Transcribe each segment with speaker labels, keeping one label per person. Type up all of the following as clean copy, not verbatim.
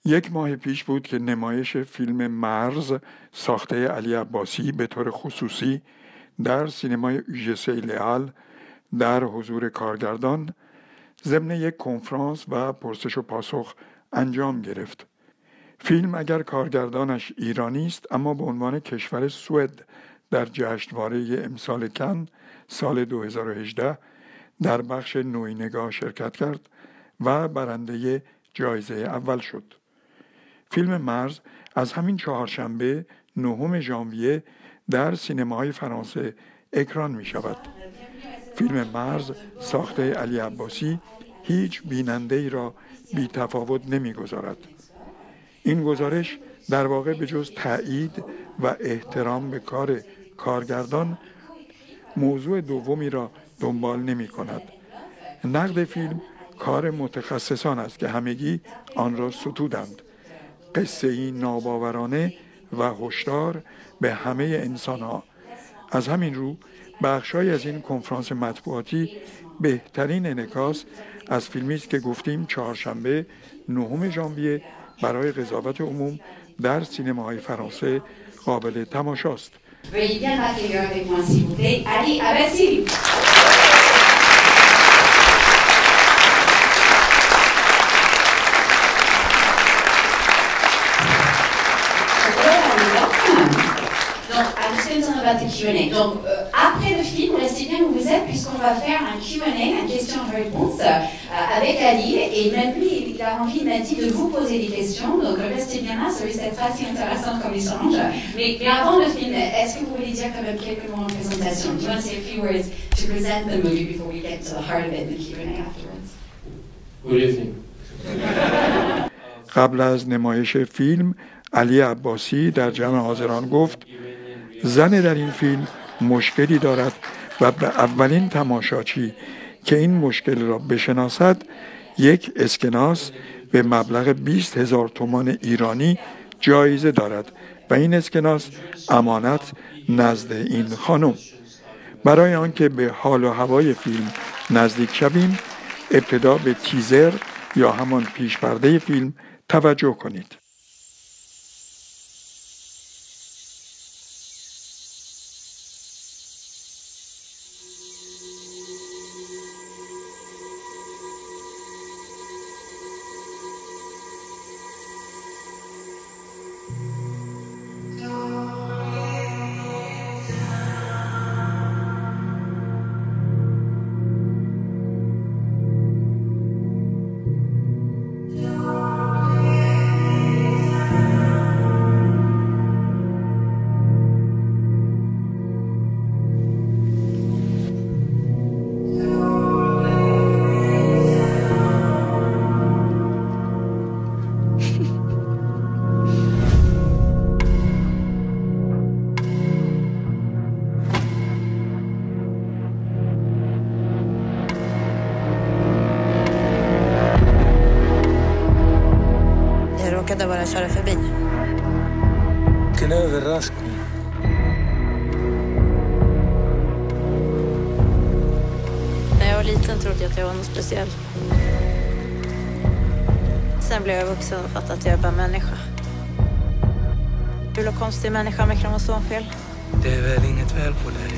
Speaker 1: یک ماه پیش بود که نمایش فیلم مرز ساخته علی عباسی به طور خصوصی در سینمای لیال در حضور کارگردان ضمن یک کنفرانس و پرسش و پاسخ انجام گرفت. فیلم اگر کارگردانش ایرانی است اما به عنوان کشور سوئد در جشنواره امسال کن سال 2018 در بخش نوعی نگاه شرکت کرد و برنده جایزه اول شد. فیلم مرز از همین چهارشنبه 9 ژانویه در سینماهای فرانسه اکران می شود. فیلم مرز ساخته علی عباسی هیچ بیننده ای را بی تفاوت نمی گذارد. این گزارش در واقع به جز تأیید و احترام به کار کارگردان موضوع دومی را دنبال نمی کند. نقد فیلم کار متخصصان است که همگی آن را ستودند. قصه ای ناباورانه و هشدار به همه انسان‌ها. از همین رو بخش‌هایی از این کنفرانس مطبوعاتی بهترین انعکاس از فیلمی است که گفتیم چهارشنبه 9 ژانویه برای قضاوت عموم در سینماهای فرانسه قابل تماشاست.
Speaker 2: About the Q&A. Donc, après le film, restez bien où vous êtes, puisqu'on va faire un Q&A, une question-réponse avec Ali. Et même lui, il a envie, il m'a dit de vous poser des questions. Donc, restez bien là, ça va être assez intéressant comme échange. Mais avant le film, est-ce que vous voulez dire quand même quelques mots en présentation? Do you want to say a few words to present the movie before we get to the heart of it, the Q&A afterwards?
Speaker 3: What do you think?
Speaker 1: قبل از نمایش فیلم، علی عباسی در جمع حاضران گفت زن در این فیلم مشکلی دارد و به اولین تماشاچی که این مشکل را بشناسد یک اسکناس به مبلغ 20,000 تومان ایرانی جایزه دارد و این اسکناس امانت نزد این خانم. برای آنکه به حال و هوای فیلم نزدیک شویم ابتدا به تیزر یا همان پیش پرده فیلم توجه کنید.
Speaker 4: Bara köra förbi.
Speaker 5: Vilken överraskning.
Speaker 4: När jag var liten trodde jag att jag var något speciell. Sen blev jag vuxen och fattade att jag är bara människa. Du är en konstig människa med kromosomfel.
Speaker 5: Det är väl inget fel på dig.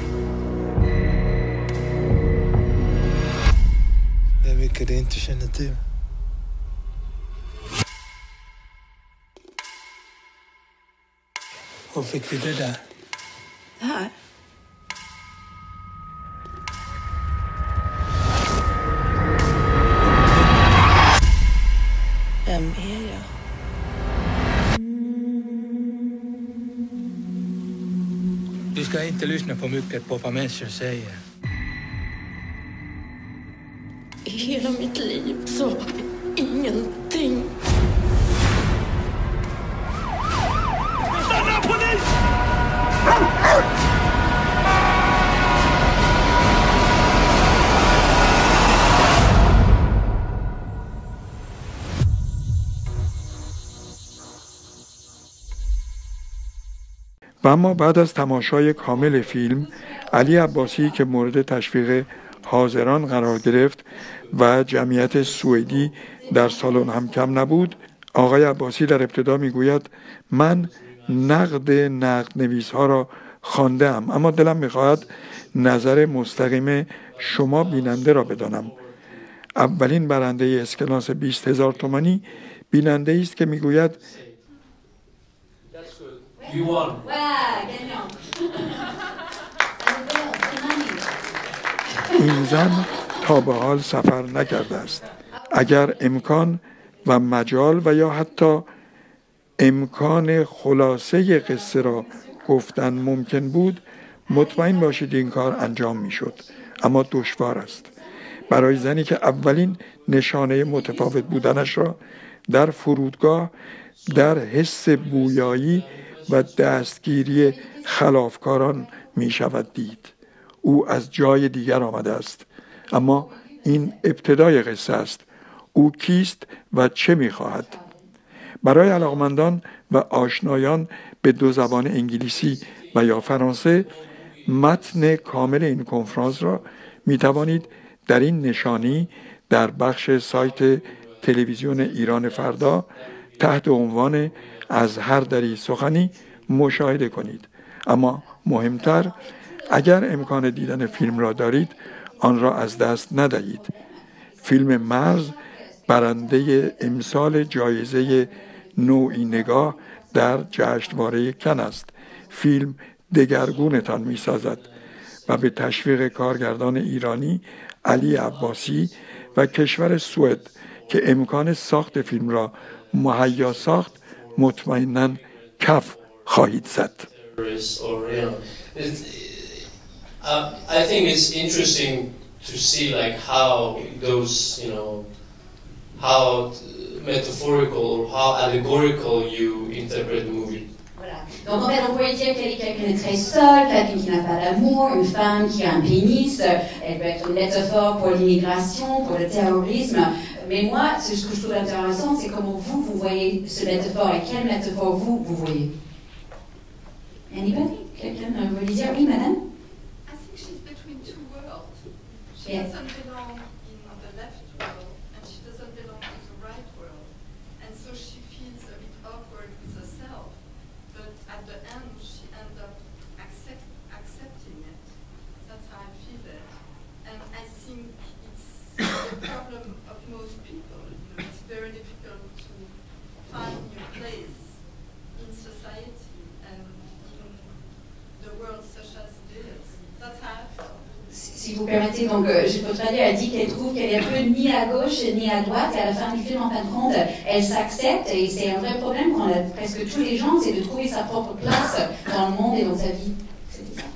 Speaker 5: Det är mycket du inte känner till. Var fick vi det där?
Speaker 4: Det här. Vem är jag?
Speaker 5: Du ska inte lyssna för mycket på vad människor säger.
Speaker 4: I hela mitt liv så var det ingenting.
Speaker 1: و اما بعد از تماشای کامل فیلم علی عباسی که مورد تشویق حاضران قرار گرفت و جمعیت سوئدی در سالن هم کم نبود آقای عباسی در ابتدا میگوید من نقد نویس ها را خوانده‌ام، اما دلم میخواهد نظر مستقیم شما بیننده را بدانم. اولین برنده اسکناس 20,000 تومانی بیننده است که میگوید این زن تا به حال سفر نکرده است. اگر امکان و مجال و یا حتی امکان خلاصه قصه را گفتن ممکن بود، مطمئن باشید این کار انجام میشد، اما دشوار است. برای زنی که اولین نشانه متفاوت بودنش را در فرودگاه در حس بویایی و دستگیری خلافکاران می شود دید. او از جای دیگر آمده است، اما این ابتدای قصه است. او کیست و چه می خواهد؟ برای علاقمندان و آشنایان به دو زبان انگلیسی و یا فرانسه، متن کامل این کنفرانس را می توانید در این نشانی در بخش سایت تلویزیون ایران فردا تحت عنوان از هر دری سخنی مشاهده کنید. اما مهمتر، اگر امکان دیدن فیلم را دارید آن را از دست ندهید. فیلم مرز برنده امسال جایزه نوعی نگاه در جشنواره کن است. فیلم دگرگونتان می سازد و به تشویق کارگردان ایرانی علی عباسی و کشور سوئد که امکان ساخت فیلم را مهیا ساخت مطمئناً کف خواهید زد.
Speaker 3: I think it's interesting to see like how those, how metaphorical or how allegorical you interpret the movie.
Speaker 2: Voilà. Donc en fait, on pourrait dire qu'elle est quelqu'un de très seul, quelqu'un qui n'a pas d'amour, une femme qui a un pénis, elle peut être une métaphore pour l'immigration, pour le terrorisme. Mais moi, ce que je trouve intéressant, c'est comment vous voyez ce métaphore et quelle métaphore vous voyez. Anybody? Quelqu'un veut lui dire oui, madame?
Speaker 6: I think she's between two worlds. She doesn't belong in the left world, and she doesn't belong in the right world. And so she feels a bit awkward with herself, but at the end she ends up accepting it. That's how I feel it. And I think it's the problem of most people. It's very difficult to find your place in society and in the world such as it is. That's how I feel.
Speaker 2: Si vous permettez, donc je peux traduire, elle dit qu'elle trouve qu'elle est un peu ni à gauche ni à droite, et à la fin du film, en fin de compte, elle s'accepte, et c'est un vrai problème qu'on a presque tous les gens, c'est de trouver sa propre place dans le monde et dans sa vie. C'était ça.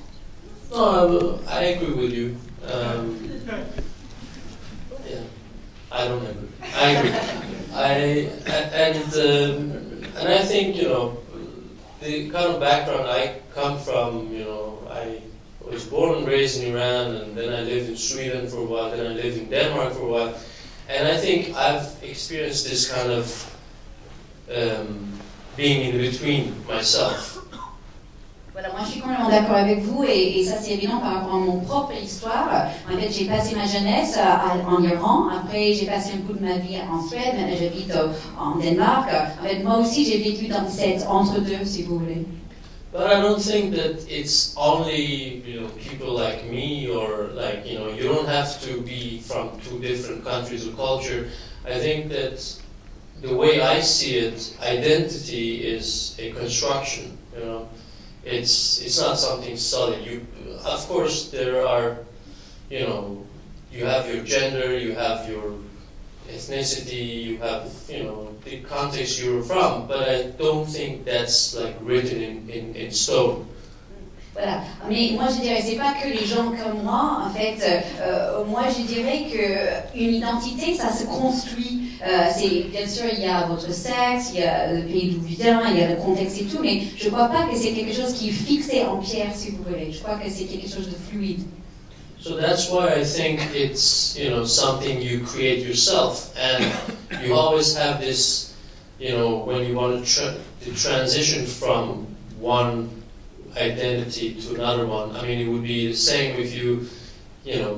Speaker 3: No, I agree with you. Yeah, I don't agree. I agree. And I think the kind of background I come from, I was born and raised in Iran, and then I lived in Sweden for a while, then I lived in Denmark for a while, and I think I've experienced this kind of being in between myself.
Speaker 2: Voilà, moi je suis complètement d'accord avec vous et ça c'est évident par rapport à mon propre histoire. En fait, j'ai passé ma jeunesse en Iran, après j'ai passé un bout de ma vie en Suède, maintenant j'habite en Danemark. En fait, moi aussi j'ai vécu dans cet entre-deux, si vous voulez.
Speaker 3: But I don't think that it's only people like me, or like you don't have to be from two different countries or culture. I think that the way I see it, identity is a construction. It's not something solid. Of course, there are, you have your gender, you have your ethnicity, you have, the context you're from, but I don't think that's like written in stone.
Speaker 2: Voilà, mais moi je dirais, c'est pas que les gens comme moi, en fait, moi je dirais qu'une identité, ça se construit. Bien sûr, il y a votre sexe, il y a le pays d'où vient, il y a le contexte et tout, mais je crois pas que c'est quelque chose qui est fixé en pierre, si vous voulez. Je crois que c'est quelque chose de fluide.
Speaker 3: So that's why I think it's, something you create yourself, and you always have this, when you want to transition from one identity to another one. I mean, it would be the same if you,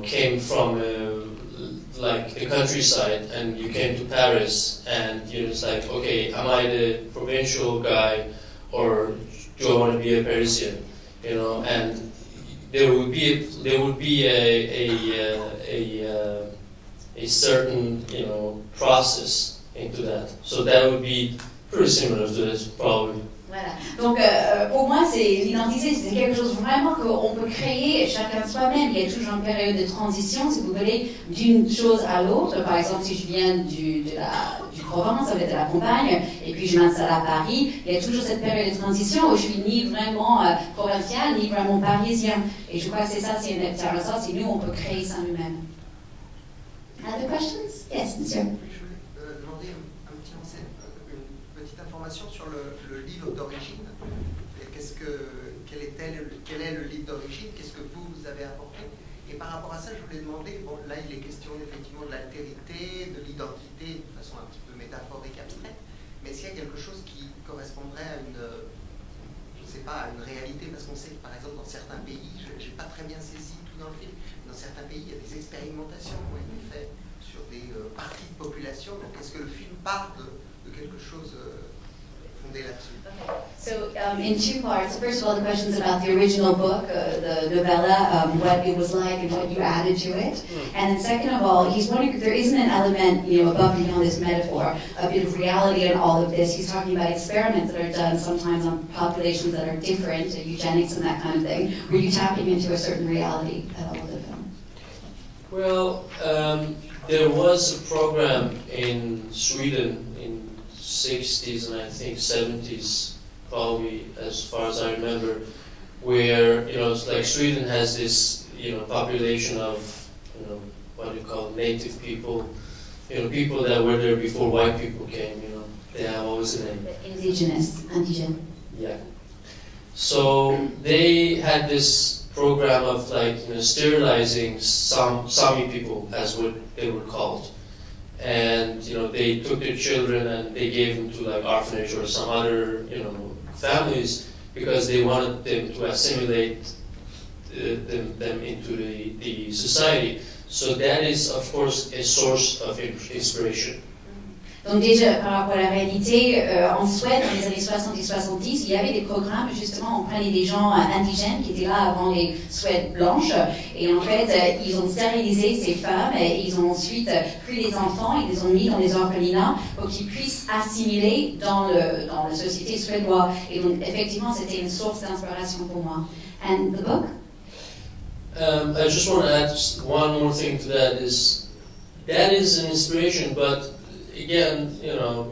Speaker 3: came from a like the countryside and you came to Paris and you're just like, okay, am I the provincial guy or do I want to be a Parisian? You know, and there would be a certain, you know, process into that. So that would be pretty similar to this, probably.
Speaker 2: Voilà. Donc, pour moi, c'est l'identité, c'est quelque chose vraiment qu'on peut créer chacun soi-même. Il y a toujours une période de transition, si vous voulez, d'une chose à l'autre. Par exemple, si je viens du Provence, ça va être de la campagne, et puis je m'installe à Paris, il y a toujours cette période de transition où je suis ni vraiment provincial, ni vraiment parisien. Et je crois que c'est ça, c'est intéressant, c'est nous, on peut créer ça nous-mêmes. Other questions? Yes, monsieur.
Speaker 7: Je voulais demander une petite information sur le livre d'origine. Quel est le livre d'origine? Qu'est-ce que vous avez apporté? Et par rapport à ça, je voulais demander, bon, là il est question effectivement de l'altérité, de l'identité, de façon un petit peu métaphorique, abstraite, mais s'il y a quelque chose qui correspondrait à une, je sais pas, à une réalité, parce qu'on sait que par exemple dans certains pays, je n'ai pas très bien saisi tout dans le film, dans certains pays il y a des expérimentations qui ont été faites sur des parties de population, donc est-ce que le film part de quelque chose fondé là-dessus?
Speaker 2: So in two parts. First of all, the questions about the original book, the novella, what it was like and what you added to it. And then second of all, he's wondering if there isn't an element, you know, above and beyond this metaphor, a bit of reality in all of this. He's talking about experiments that are done sometimes on populations that are different, eugenics and that kind of thing. Were you tapping into a certain reality at all of the film?
Speaker 3: Well, there was a program in Sweden in 60s and I think 70s, probably as far as I remember, where, you know, it's like Sweden has this, you know, population of, you know, what do you call it, native people, you know, people that were there before white people came, you know, they have always a name.
Speaker 2: Indigenous, indigene.
Speaker 3: Yeah. So they had this program of like, you know, sterilizing some Sami people, as what they were called. And, you know, they took their children and they gave them to like orphanage or some other, you know, families because they wanted them to assimilate them into the society. So that is, of course, a source of inspiration.
Speaker 2: Donc déjà, par rapport à la réalité, en Suède, dans les années 60 et 70, il y avait des programmes, justement, on prenait des gens indigènes qui étaient là avant les Suèdes blanches, et en fait, ils ont stérilisé ces femmes, et ils ont ensuite pris les enfants, ils les ont mis dans les orphelinats pour qu'ils puissent assimiler dans la société suédoise. Et donc, effectivement, c'était une source d'inspiration pour moi. And the book?
Speaker 3: I just want to add one more thing to that is an inspiration, but again, you know,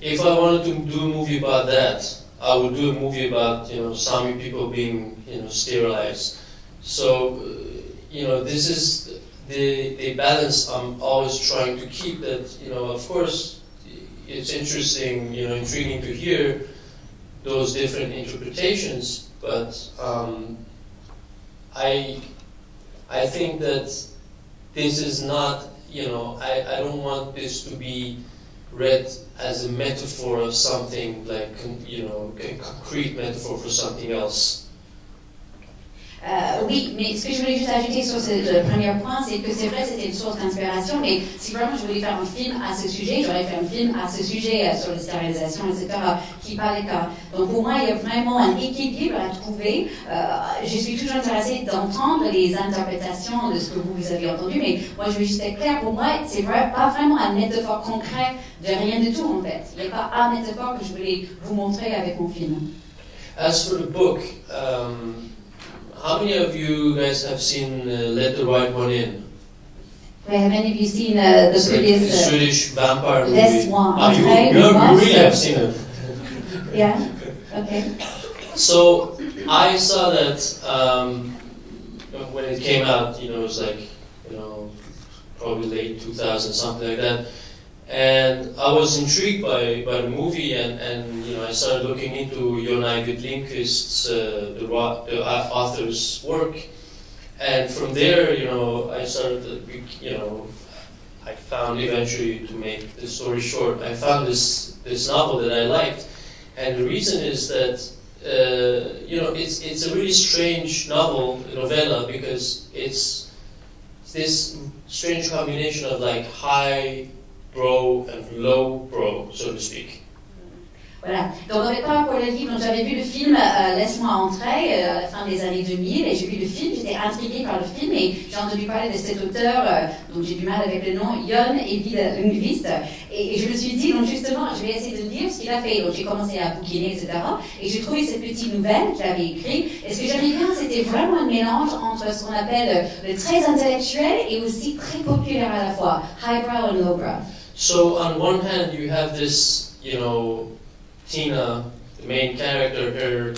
Speaker 3: if I wanted to do a movie about that, I would do a movie about, you know, Sami people being, you know, sterilized. So, you know, this is the balance I'm always trying to keep. That, you know, of course, it's interesting, you know, intriguing to hear those different interpretations, but I think that this is not, you know, I don't want this to be read as a metaphor of something like, you know, a concrete metaphor for something else.
Speaker 2: Oui, mais ce que je voulais juste ajouter sur ce premier point, c'est que c'est vrai, c'était une source d'inspiration, mais si vraiment je voulais faire un film à ce sujet, j'aurais fait un film à ce sujet, sur la stérilisation, etc., qui n'est pas le cas. Donc pour moi, il y a vraiment un équilibre à trouver. Je suis toujours intéressée d'entendre les interprétations de ce que vous avez entendu, mais moi je veux juste être claire, pour moi, c'est pas vraiment un métaphore concret de rien du tout, en fait. Il n'y a pas un métaphore que je voulais vous montrer avec mon film.
Speaker 3: As for the book, how many of you guys have seen Let the Right One In?
Speaker 2: Have many of you seen the previous
Speaker 3: Swedish vampire movie?
Speaker 2: Laisse-moi
Speaker 3: You
Speaker 2: entrer.
Speaker 3: really have seen it.
Speaker 2: Yeah. Okay.
Speaker 3: So I saw that when it came out. You know, it was like, you know, probably late 2000, something like that. And I was intrigued by the movie, and you know, I started looking into Nowعی Lindqvist's the author's work, and from there, you know, I started, you know, I found eventually, to make the story short, I found this novel that I liked, and the reason is that you know, it's a really strange novella, because it's this strange combination of like high brow and low brow, so to speak.
Speaker 2: Voilà. Donc, en fait, pas pour le livre, donc j'avais vu le film Laisse-moi entrer à la fin des années 2000 et j'ai vu le film, j'étais intriguée par le film et j'ai entendu parler de cet auteur, donc j'ai du mal avec le nom, Jon Evid Lundqvist, et je me suis dit, donc justement, je vais essayer de lire ce qu'il a fait. Donc j'ai commencé à bouquiner, etc. Et j'ai trouvé cette petite nouvelle qu'il avait écrite. Et ce que j'aimais bien, c'était vraiment un mélange entre ce qu'on appelle le très intellectuel et aussi très populaire à la fois, highbrow and lowbrow.
Speaker 3: So on one hand, you have this, you know, Tina, the main character, her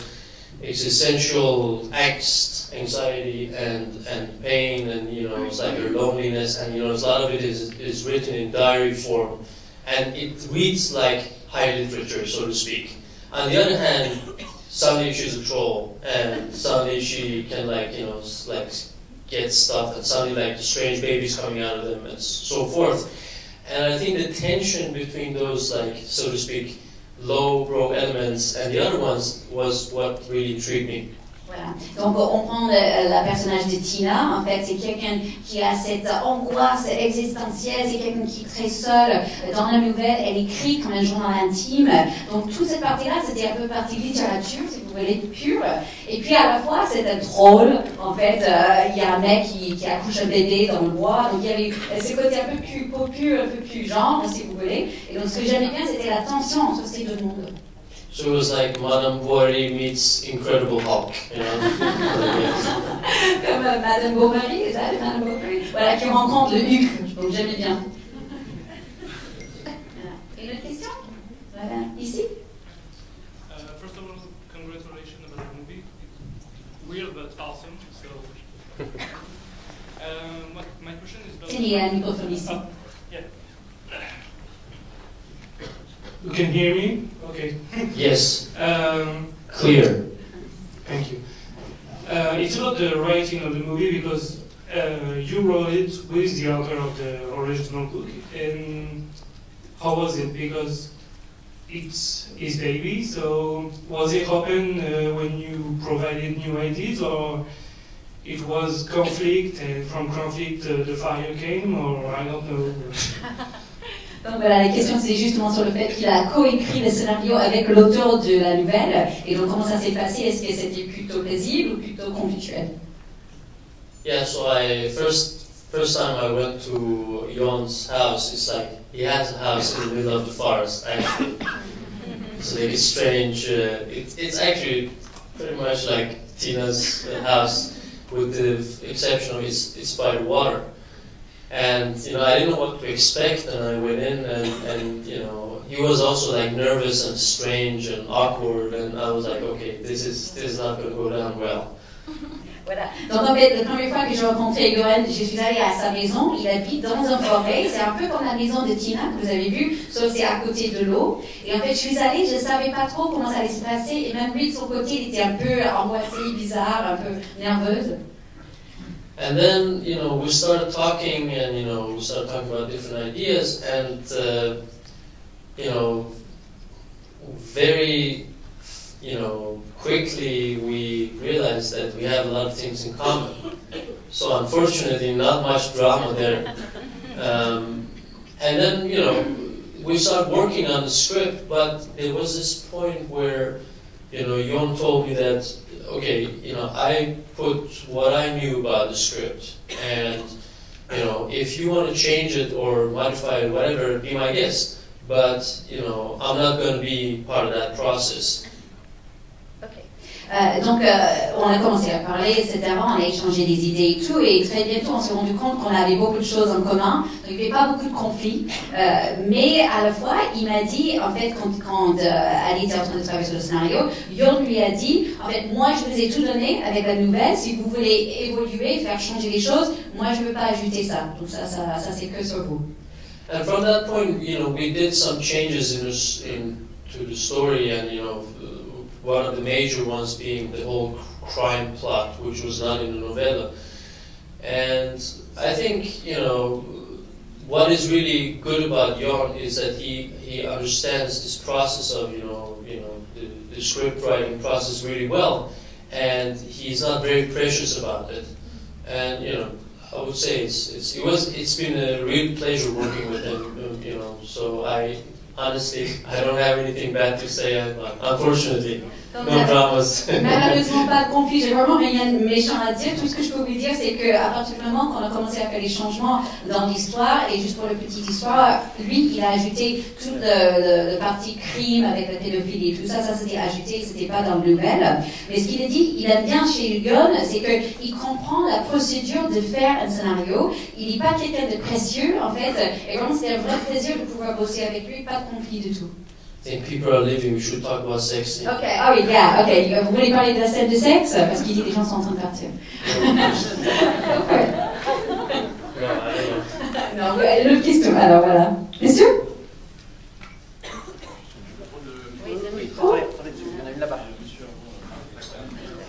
Speaker 3: existential angst, anxiety, and pain, and you know, it's like her loneliness, and you know, a lot of it is written in diary form, and it reads like high literature, so to speak. On the other hand, suddenly she's a troll, and suddenly she can like, you know, like get stuff, and suddenly like strange babies coming out of them, and so forth. And I think the tension between those, like, so to speak, low-brow elements and the other ones was what really intrigued me.
Speaker 2: Voilà. Donc on prend la personnage de Tina, en fait c'est quelqu'un qui a cette angoisse existentielle, c'est quelqu'un qui est très seul. Dans la nouvelle, elle écrit comme un journal intime. Donc toute cette partie-là, c'était un peu partie littérature, si vous voulez, pure. Et puis à la fois, c'est un drôle. En fait, il y a un mec qui accouche un bébé dans le bois. Donc il y avait ce côté un peu plus popu, un peu plus genre, si vous voulez. Et donc ce que j'aimais bien, c'était la tension entre ces deux mondes.
Speaker 3: So it was like Madame Bovary meets Incredible Hulk, you know?
Speaker 2: Comme Madame Bovary, c'est ça, Madame Bovary? Voilà, qui rencontre le Hulk, donc j'aimais bien. Voilà. Une autre question? Voilà, ici?
Speaker 8: First of all, congratulations about the movie. It's weird but awesome, so... my question is about...
Speaker 2: Il y a un microphone ici.
Speaker 8: Yeah. You can hear me? Okay.
Speaker 3: Yes. Clear.
Speaker 8: Thank you. It's about the writing of the movie because you wrote it with the author of the original book. And how was it? Because it's his baby, so was it open when you provided new ideas, or it was conflict, and from conflict the fire came, or I don't know.
Speaker 2: Donc voilà, la question c'est justement sur le fait qu'il a coécrit le scénario avec l'auteur de la nouvelle. Et donc comment ça s'est passé? Est-ce que c'était plutôt paisible ou plutôt conflictuel?
Speaker 3: Yeah, so first time I went to Jon's house, it's like he has a house in the middle of the forest, actually. So it's strange. It's actually pretty much like Tina's house, with the exception of it's by the water. And, you know, I didn't know what to expect, and I went in, and you know, he was also like nervous and strange and awkward, and I was like, okay, this is not going to go down well.
Speaker 2: Voilà. Donc en fait, la première fois que j'ai rencontré Egoren, je suis allée à sa maison. Il habite dans un forêt. C'est un peu comme la maison de Tina que vous avez vue, sauf c'est à côté de l'eau. Et en fait, je suis allée, je ne savais pas trop comment ça allait se passer. Et même lui, de son côté, il était un peu angoissé, bizarre, un peu nerveuse.
Speaker 3: And then, you know, we started talking, and you know, we started talking about different ideas, and you know, very, you know, quickly we realized that we have a lot of things in common. So unfortunately, not much drama there. And then, you know, we started working on the script, but there was this point where, you know, Jon told me that, okay, you know, I put what I knew about the script, and, you know, if you want to change it or modify it, whatever, be my guest. But, you know, I'm not going to be part of that process.
Speaker 2: Donc, on a commencé à parler, etc. On a échangé des idées et tout, et très bientôt, on s'est rendu compte qu'on avait beaucoup de choses en commun. Donc, il n'y avait pas beaucoup de conflits. Mais à la fois, il m'a dit, en fait, quand Ali était en train de travailler sur le scénario, Jon lui a dit, en fait, moi, je vous ai tout donné avec la nouvelle. Si vous voulez évoluer, faire changer les choses, moi, je ne veux pas ajouter ça. Donc, ça c'est que sur vous.
Speaker 3: And from that point, you know, we did some changes into the story, and, you know, one of the major ones being the whole crime plot, which was not in the novella. And I think, you know, what is really good about Jon is that he understands this process of, you know, the script writing process really well, and he's not very precious about it. And, you know, I would say it's been a real pleasure working with them, you know. So honestly, I don't have anything bad to say. Unfortunately, no dramas.
Speaker 2: Malheureusement, pas de conflit. J'ai vraiment rien de méchant à dire. Tout ce que je peux vous dire, c'est qu'à partir du moment qu'on a commencé à faire les changements dans l'histoire, et juste pour la petite histoire, lui, il a ajouté toute le partie crime avec la pédophilie et tout ça. Ça, c'était ajouté, c'était pas dans le nouvel. Mais ce qu'il a dit, il aime bien chez Hugon, c'est qu'il comprend la procédure de faire un scénario. Il n'est pas quelqu'un de précieux, en fait. Et vraiment, c'était un vrai plaisir de pouvoir bosser avec lui. Pas de conflit du tout.
Speaker 3: I think people are leaving, we should talk about sex.
Speaker 2: Ok, ah oui, yeah, ok. Vous voulez parler de la scène de sexe? Parce qu'il dit que les gens sont en train de partir. Non, une autre question, alors voilà. Monsieur?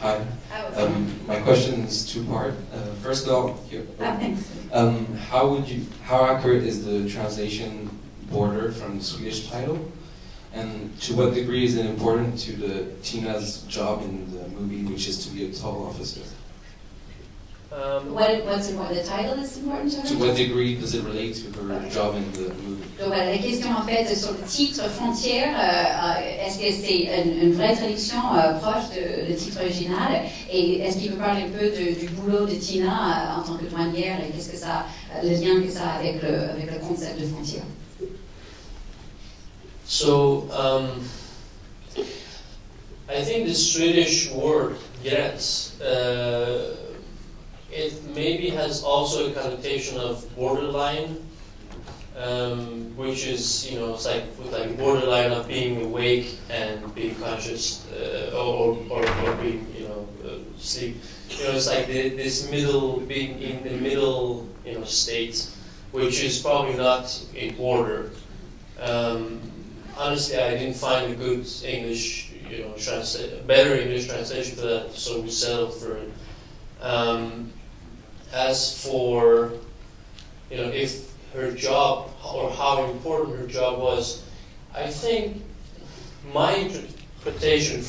Speaker 9: Hi. My question is two-part. First of all, how accurate is the translation border from the Swedish title? And to what degree is it important to Tina's job in the movie, which is to be a tall officer?
Speaker 2: What's important? The title is important to her?
Speaker 9: To what degree does it relate to her job in the movie?
Speaker 2: Donc voilà, la question en fait sur le titre frontière, est-ce que c'est une vraie traduction proche de titre original? Et est-ce qu'il peut parler un peu du boulot de Tina en tant que douanière et qu'est-ce que ça, le lien que ça a avec le concept de frontière?
Speaker 3: So, I think the Swedish word gräns, it maybe has also a connotation of borderline, which is, you know, it's like borderline of being awake and being conscious, or being, you know, sleep. You know, it's like this middle, being in the middle, you know, state, which is probably not a border. Honestly, I didn't find a good English, you know, better English translation for that, so we settled for it. As for, you know, if her job or how important her job was, I think my interpretation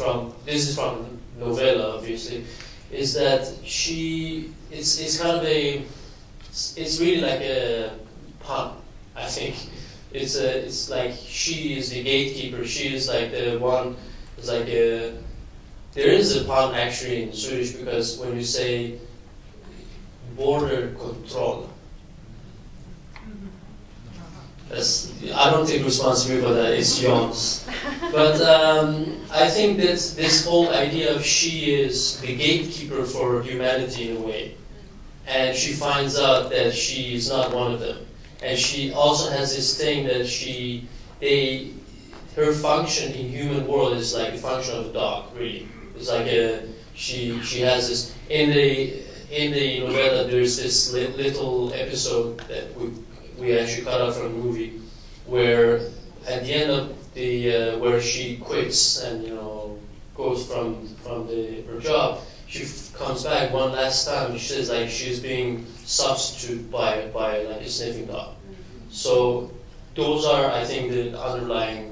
Speaker 3: this is from novella, obviously, is that it's kind of it's really like a pun, I think. It's like she is the gatekeeper. She is like the one. It's like there is a pun actually in Swedish because when you say border control, I don't take responsibility for that. It's John's. But I think that this whole idea of she is the gatekeeper for humanity in a way, and she finds out that she is not one of them. And she also has this thing that her function in human world is like the function of a dog, really. It's like she has this, in the novella there's this little episode that we actually cut out from the movie, where at the end of where she quits and, you know, goes from her job, she comes back one last time and she says like she's being substituted by like a sniffing dog. So those are, I think, the underlying.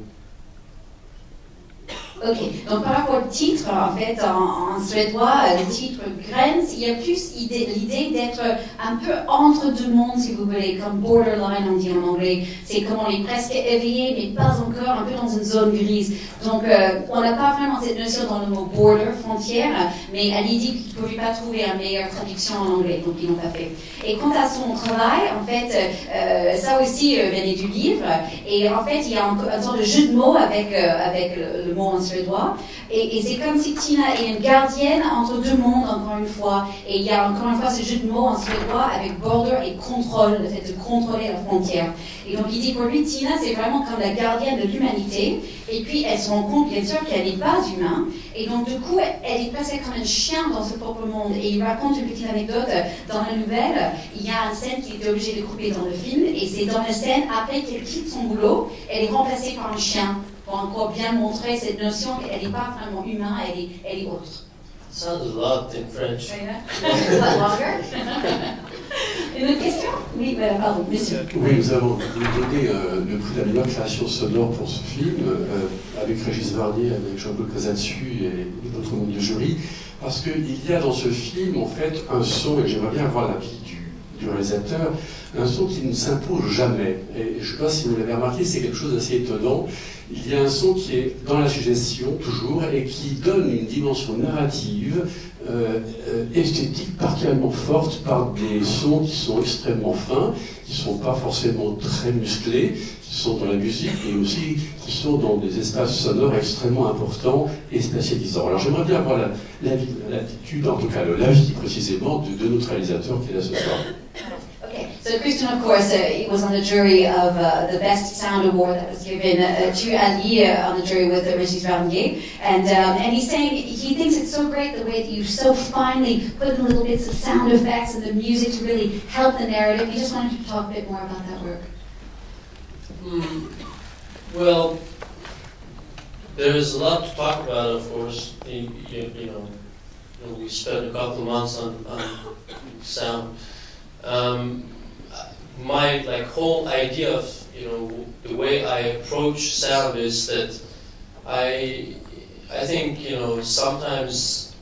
Speaker 2: Ok, donc par rapport au titre, en fait, en suédois, le titre Gräns, il y a plus l'idée d'être un peu entre deux mondes, si vous voulez, comme borderline, on dit en anglais. C'est comme on est presque éveillé, mais pas encore, un peu dans une zone grise. Donc, on n'a pas vraiment cette notion dans le mot border, frontière, mais elle dit qu'ils ne pouvaient pas trouver une meilleure traduction en anglais, donc ils l'ont pas fait. Et quant à son travail, en fait, ça aussi venait du livre, et en fait, il y a une sorte de jeu de mots avec le mot en suédois, et c'est comme si Tina est une gardienne entre deux mondes, encore une fois, et il y a encore une fois ce jeu de mots en suédois avec border et contrôle, le fait de contrôler la frontière. Et donc il dit pour lui, Tina c'est vraiment comme la gardienne de l'humanité, et puis elle se rend compte bien sûr qu'elle n'est pas humaine, et donc du coup elle est presque comme un chien dans ce propre monde. Et il raconte une petite anecdote dans la nouvelle. Il y a une scène qui était obligée de couper dans le film, et c'est dans la scène après qu'elle quitte son boulot, elle est remplacée par un chien, pour encore bien montrer cette notion qu'elle n'est pas vraiment humaine, elle est autre.
Speaker 3: Sounds a lot in French.
Speaker 2: Une autre question? Oui, voilà, pardon, monsieur.
Speaker 10: Oui, nous avons donné le prix de la meilleure création sonore pour ce film, avec Régis Varnier, avec Jean-Claude Casatsu et d'autres membres du jury, parce qu'il y a dans ce film, en fait, un son, et j'aimerais bien avoir l'avis du du réalisateur, un son qui ne s'impose jamais. Et je ne sais pas si vous l'avez remarqué, c'est quelque chose d'assez étonnant. Il y a un son qui est dans la suggestion, toujours, et qui donne une dimension narrative, esthétique particulièrement forte par des sons qui sont extrêmement fins, qui ne sont pas forcément très musclés, qui sont dans la musique, et aussi qui sont dans des espaces sonores extrêmement importants et spécialisants. Alors j'aimerais bien avoir l'attitude, en tout cas l'avis précisément, de notre réalisateur qui est là ce soir.
Speaker 2: Okay, so Christian, of course, he was on the jury of the Best Sound Award that was given to Ali on the jury with ژانویه, and he's saying he thinks it's so great the way that you so finely put in little bits of sound effects and the music to really help the narrative. He just wanted to talk a bit more about that work.
Speaker 3: Well, there's a lot to talk about, of course. You know, we spent a couple of months on sound. My whole idea of the way I approach sound is that I think sometimes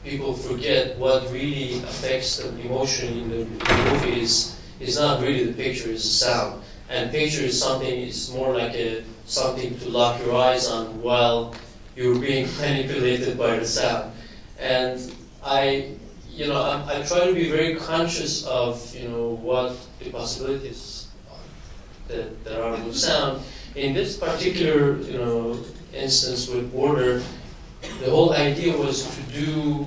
Speaker 3: people forget what really affects them emotionally in the movie is not really the picture, it's the sound. And picture is more like something to lock your eyes on while you're being manipulated by the sound. And I try to be very conscious of what the possibilities that are with sound. In this particular instance with Border, the whole idea was to do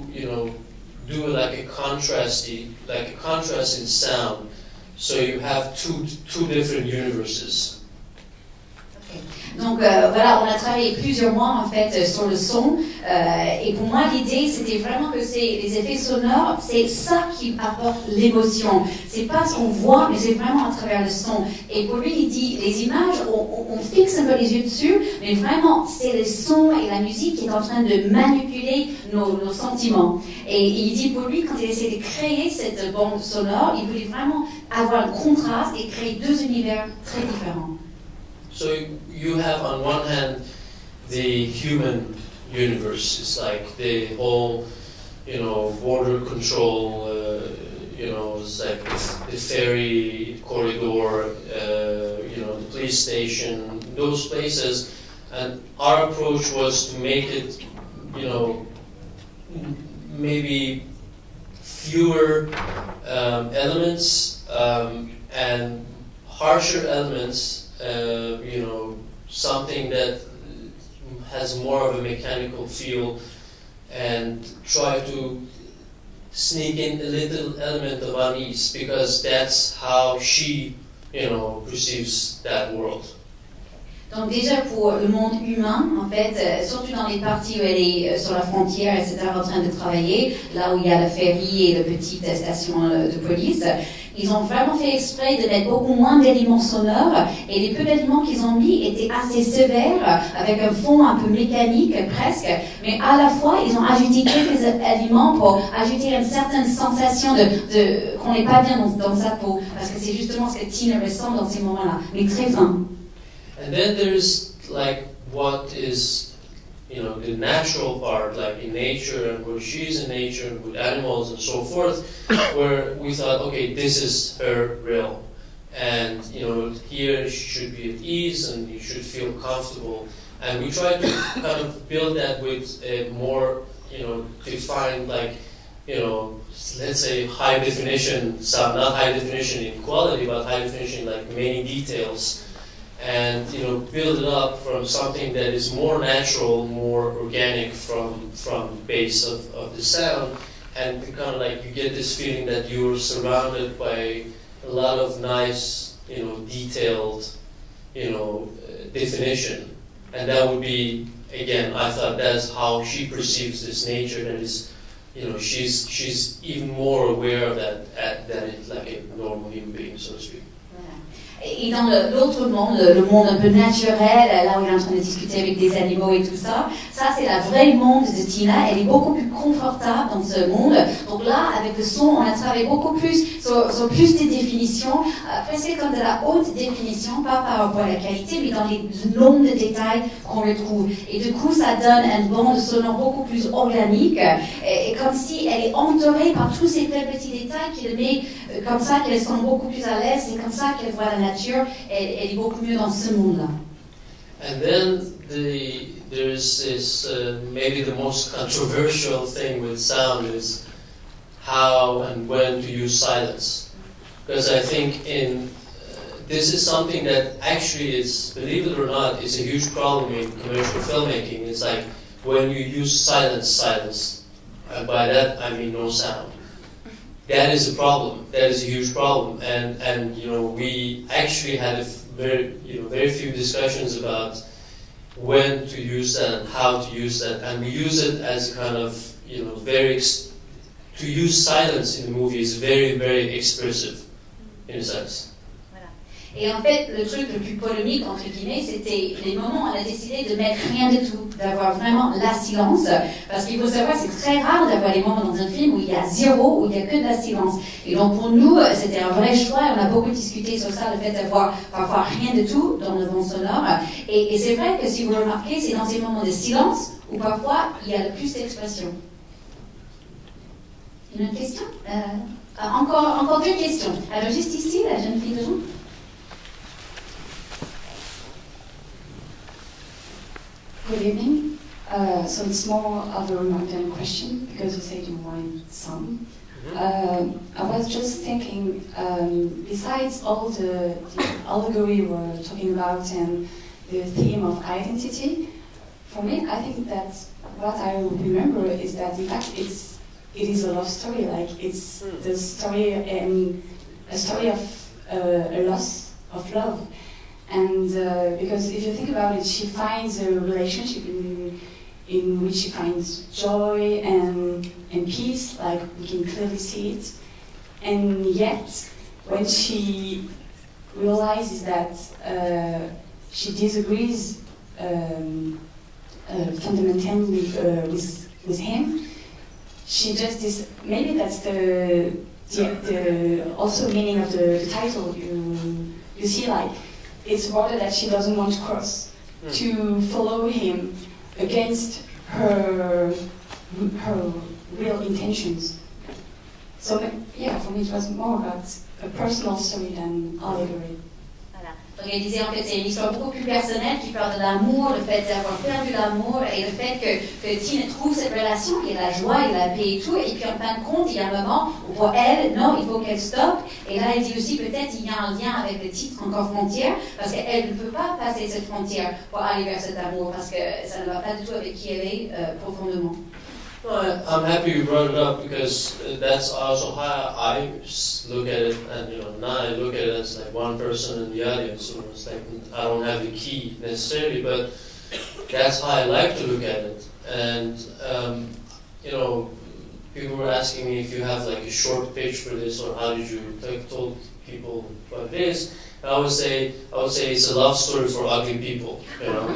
Speaker 3: like a contrast in sound, so you have two different universes.
Speaker 2: Donc voilà, on a travaillé plusieurs mois en fait sur le son et pour moi l'idée c'était vraiment que les effets sonores, c'est ça qui apporte l'émotion. C'est pas ce qu'on voit, mais c'est vraiment à travers le son. Et pour lui il dit les images, on fixe un peu les yeux dessus, mais vraiment c'est le son et la musique qui est en train de manipuler nos sentiments. Et il dit pour lui quand il essaie de créer cette bande sonore, il voulait vraiment avoir un contraste et créer deux univers très différents.
Speaker 3: So you have on one hand the human universe. It's like the whole, border control. It's like the ferry corridor. The police station. Those places, and our approach was to make it, maybe fewer elements and harsher elements. Something that has more of a mechanical feel, and try to sneak in a little element of unease, because that's how she, perceives that world.
Speaker 2: Donc déjà pour le monde humain, en fait, surtout dans les parties où elle est sur la frontière, etc., en train de travailler, là où il y a le ferry et la petite station de police, ils ont vraiment fait exprès de mettre beaucoup moins d'éléments sonores, et les peu d'éléments qu'ils ont mis étaient assez sévères, avec un fond un peu mécanique presque, mais à la fois ils ont ajouté quelques éléments pour ajouter une certaine sensation qu'on n'est pas bien dans sa peau, parce que c'est justement ce que Tina ressent dans ces moments-là, mais très fin.
Speaker 3: And then there's what is, the natural part, like in nature and where she is in nature and with animals and so forth, where we thought, okay, this is her realm. And, here she should be at ease and you should feel comfortable. And we tried to kind of build that with a more, defined, let's say high definition sound, not high definition in quality, but high definition like many details. And build it up from something that is more natural, more organic from the base of the sound, and kind of you get this feeling that you're surrounded by a lot of nice, detailed, definition, and that would be, again, I thought that's how she perceives this nature. That is, she's even more aware of that than like a normal human being, so to speak.
Speaker 2: Et dans l'autre monde, le monde un peu naturel, là où il est en train de discuter avec des animaux et tout ça, ça c'est la vraie monde de Tina. Elle est beaucoup plus confortable dans ce monde. Donc là, avec le son, on a travaillé beaucoup plus sur plus de définitions, presque comme de la haute définition, pas par rapport à la qualité, mais dans les nombres de détails qu'on retrouve. Et du coup, ça donne une bande sonore beaucoup plus organique, et comme si elle est entourée par tous ces petits détails qui le met comme ça, qu'elle se sent beaucoup plus à l'aise, c'est comme ça qu'elle voit la nature, elle est beaucoup mieux dans ce monde-là.
Speaker 3: And then there's this, maybe the most controversial thing with sound is how and when to use silence. Because I think this is something that actually is, believe it or not, is a huge problem in commercial filmmaking. It's like when you use silence. And by that I mean no sound. That is a problem. That is a huge problem. And you know, we actually had very few discussions about when to use that and how to use that. And we use it as kind of, you know, to use silence in the movie is very, very expressive, in a sense.
Speaker 2: Et en fait, le truc le plus polémique, entre guillemets, c'était les moments où on a décidé de mettre rien du tout, d'avoir vraiment la silence, parce qu'il faut savoir, c'est très rare d'avoir les moments dans un film où il y a zéro, où il n'y a que de la silence. Et donc pour nous, c'était un vrai choix, et on a beaucoup discuté sur ça, le fait d'avoir parfois rien du tout dans le bande sonore. Et c'est vrai que si vous remarquez, c'est dans ces moments de silence où parfois il y a le plus d'expression. Une autre question encore deux questions. Alors juste ici, la jeune fille devant.
Speaker 11: Good evening. So it's more of a remark than a question, because you said you wanted some. I was just thinking, besides all the allegory we're talking about and the theme of identity, for me, I think that what I remember is that in fact it is a love story. Like it's the story a story of a loss of love. And because if you think about it, she finds a relationship in which she finds joy and peace, like we can clearly see it. And yet, when she realizes that she disagrees fundamentally with him, she just maybe that's the also meaning of the title. You see, like. It's rather that she doesn't want to cross, to follow him against her real intentions. So yeah, for me it was more about a personal story than allegory.
Speaker 2: Donc elle disait en fait c'est une histoire beaucoup plus personnelle qui parle de l'amour, le fait d'avoir perdu l'amour et le fait que Tina trouve cette relation, il y a la joie et la paix et tout, et puis en fin de compte il y a un moment où pour elle, non, il faut qu'elle stoppe, et là elle dit aussi peut-être il y a un lien avec le titre encore frontière, parce qu'elle ne peut pas passer cette frontière pour aller vers cet amour, parce que ça ne va pas du tout avec qui elle est profondément.
Speaker 3: Well, I'm happy you brought it up because that's also how I look at it, and you know, now I look at it as like one person in the audience. You know, it's like I don't have the key necessarily, but that's how I like to look at it. And you know, people were asking me if you have like a short pitch for this, or how did you told people what it is. I would say it's a love story for ugly people. You know.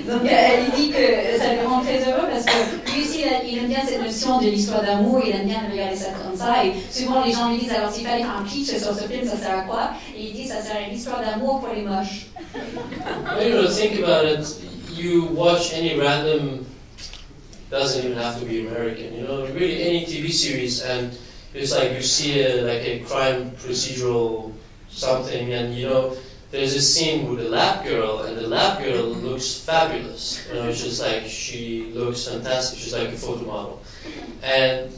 Speaker 2: Donc elle dit que ça le rend très heureux parce que lui aussi il aime bien cette notion de l'histoire d'amour, il aime bien regarder ça comme ça, et souvent les gens lui disent alors s'il fallait faire un pitch sur ce film ça sert à quoi, et il dit ça sert à une histoire d'amour pour les moches.
Speaker 3: Well, you know, think about it, you watch any random, doesn't even have to be American, you know, really any TV series, and it's like you see a crime procedural something, and you know there's a scene with a lab girl, and the lab girl looks fabulous. You know, it's just like she looks fantastic. She's like a photo model. And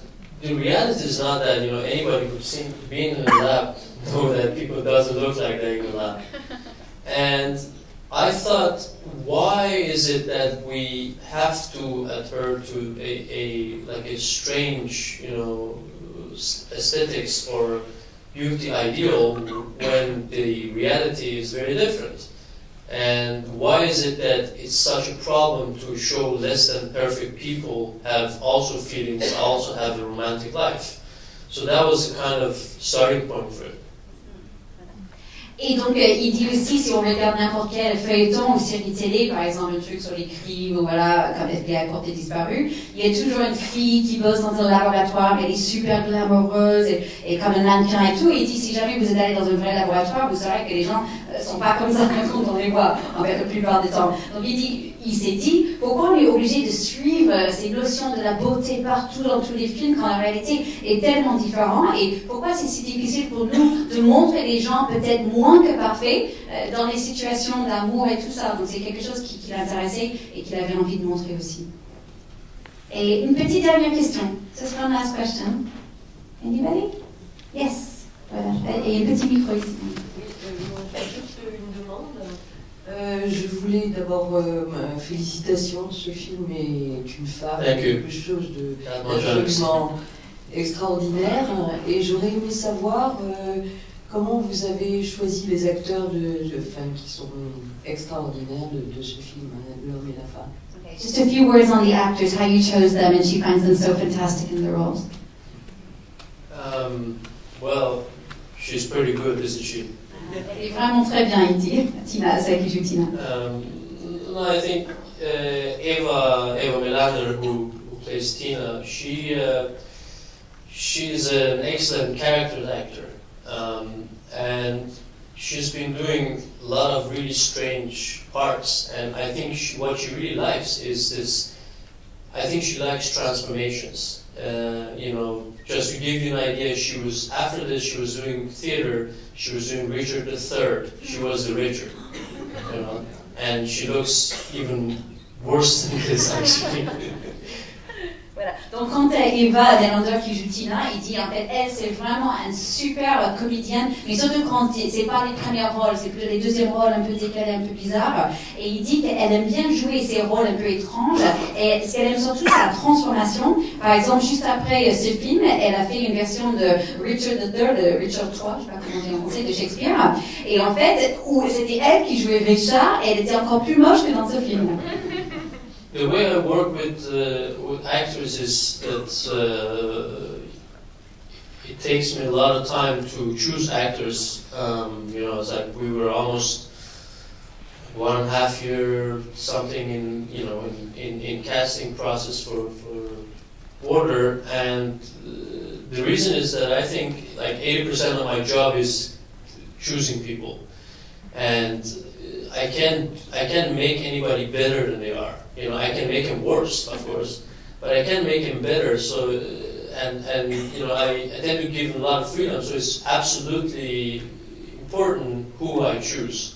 Speaker 3: the reality is not that, you know, anybody who's seen being in a lab know that people doesn't look like they're in a lab. And I thought, why is it that we have to adhere to a strange, you know, aesthetics or beauty ideal when the reality is very different? And why is it that it's such a problem to show less than perfect people have also feelings, also have a romantic life? So that was a kind of starting point for it.
Speaker 2: Et donc, il dit aussi, si on regarde n'importe quel feuilleton ou série télé, par exemple, un truc sur les crimes, ou voilà, comme FBI porté disparu, il y a toujours une fille qui bosse dans un laboratoire, mais elle est super glamoureuse, et comme un mannequin et tout, et il dit, si jamais vous êtes allé dans un vrai laboratoire, vous saurez que les gens sont pas comme ça quand on les voit, en fait, la plupart du temps. Donc, il s'est dit, pourquoi on est obligé de suivre ces notions de la beauté partout dans tous les films quand la réalité est tellement différente, et pourquoi c'est si difficile pour nous de montrer les gens peut-être moins que parfaits dans les situations d'amour et tout ça. Donc c'est quelque chose qui l'intéressait et qu'il avait envie de montrer aussi. Et une petite dernière question. Ce sera une last question. Anybody? Yes. Voilà. Et un petit micro ici.
Speaker 12: Juste une demande. Je voulais d'abord félicitations. Ce film est une femme, quelque chose d'absolument extraordinaire. Et j'aurais aimé savoir comment vous avez choisi les acteurs qui sont extraordinaires de ce film, l'homme et la femme.
Speaker 2: Okay. Just a few words on the actors, how you chose them, and she finds them so fantastic in the roles.
Speaker 3: Well, she's pretty good, isn't she?
Speaker 2: Elle est vraiment très bien, il dit. Tina, celle qui joue Tina.
Speaker 3: No, I think Eva Melander, who plays Tina, she's an excellent character actor, and she's been doing a lot of really strange parts. And I think what she really likes is this. I think she likes transformations. You know, just to give you an idea, after this she was doing theater. She was doing Richard III. She was the Richard, you know, and she looks even worse than this actually.
Speaker 2: Voilà. Donc quand Eva Delander qui joue Tina, il dit en fait elle c'est vraiment une super comédienne, mais surtout quand c'est pas les premiers rôles, c'est plutôt les deuxièmes rôles un peu décalés, un peu bizarres. Et il dit qu'elle aime bien jouer ces rôles un peu étranges. Et ce qu'elle aime surtout c'est la transformation. Par exemple juste après ce film, elle a fait une version de Richard III, de Richard III, je sais pas comment on dit en français, de Shakespeare. Et en fait où c'était elle qui jouait Richard, et elle était encore plus moche que dans ce film.
Speaker 3: The way I work with actors is that it takes me a lot of time to choose actors. You know, it's like we were almost 1.5 years something in casting process for Order, and the reason is that I think like 80% of my job is choosing people, and I can't make anybody better than they are. You know, I can make him worse, of course, but I can make him better. So, and you know, I tend to give him a lot of freedom. So it's absolutely important who I choose.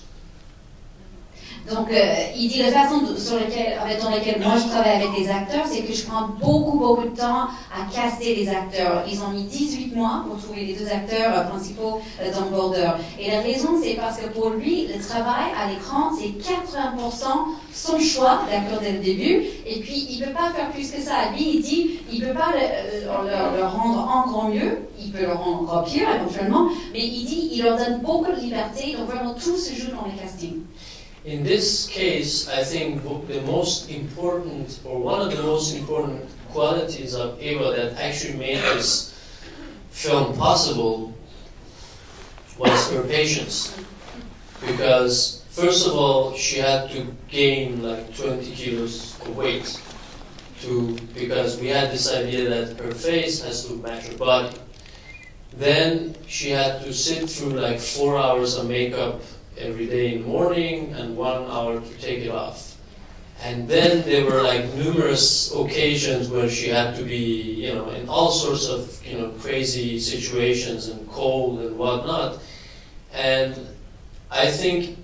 Speaker 2: Donc, il dit la façon dans laquelle moi je travaille avec les acteurs, c'est que je prends beaucoup de temps à caster les acteurs. Ils ont mis 18 mois pour trouver les 2 acteurs principaux dans Border. Et la raison, c'est parce que pour lui, le travail à l'écran, c'est 80% son choix d'acteur dès le début. Et puis, il ne peut pas faire plus que ça. Lui, il dit, il ne peut pas le rendre encore mieux. Il peut le rendre encore pire, éventuellement. Mais il dit, il leur donne beaucoup de liberté. Donc, vraiment, tout se joue dans les castings.
Speaker 3: In this case, I think the most important, or one of the most important qualities of Eva that actually made this film possible was her patience. Because, first of all, she had to gain like 20 kilos of weight because we had this idea that her face has to match her body. Then she had to sit through like 4 hours of makeup every day in the morning and 1 hour to take it off. And then there were like numerous occasions where she had to be, you know, in all sorts of, you know, crazy situations and cold and whatnot. And I think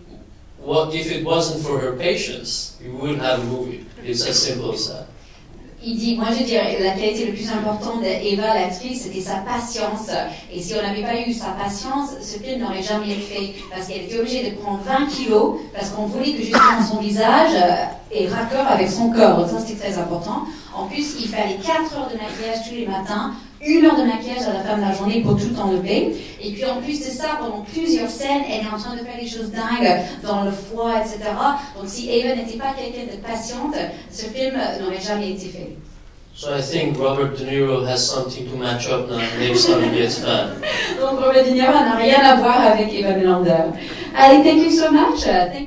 Speaker 3: if it wasn't for her patience, we wouldn't have a movie. It's as simple as that.
Speaker 2: Il dit, moi je dirais, la qualité la plus importante d'Eva, l'actrice, c'était sa patience. Et si on n'avait pas eu sa patience, ce film n'aurait jamais été fait. Parce qu'elle était obligée de prendre 20 kilos, parce qu'on voulait que justement son visage est raccord avec son corps. Donc ça c'était très important. En plus, il fallait 4 heures de maquillage tous les matins, 1 heure de maquillage à la fin de la journée pour tout enlever. Et puis en plus de ça, pendant plusieurs scènes, elle est en train de faire des choses dingues dans le froid, etc. Donc si Eva n'était pas quelqu'un de patiente, ce film n'aurait jamais été fait.
Speaker 3: So I think Robert De Niro has something to match up now next time he gets fat.
Speaker 2: Donc Robert De Niro n'a rien à voir avec Eva Melander. Ali, thank you so much. Thank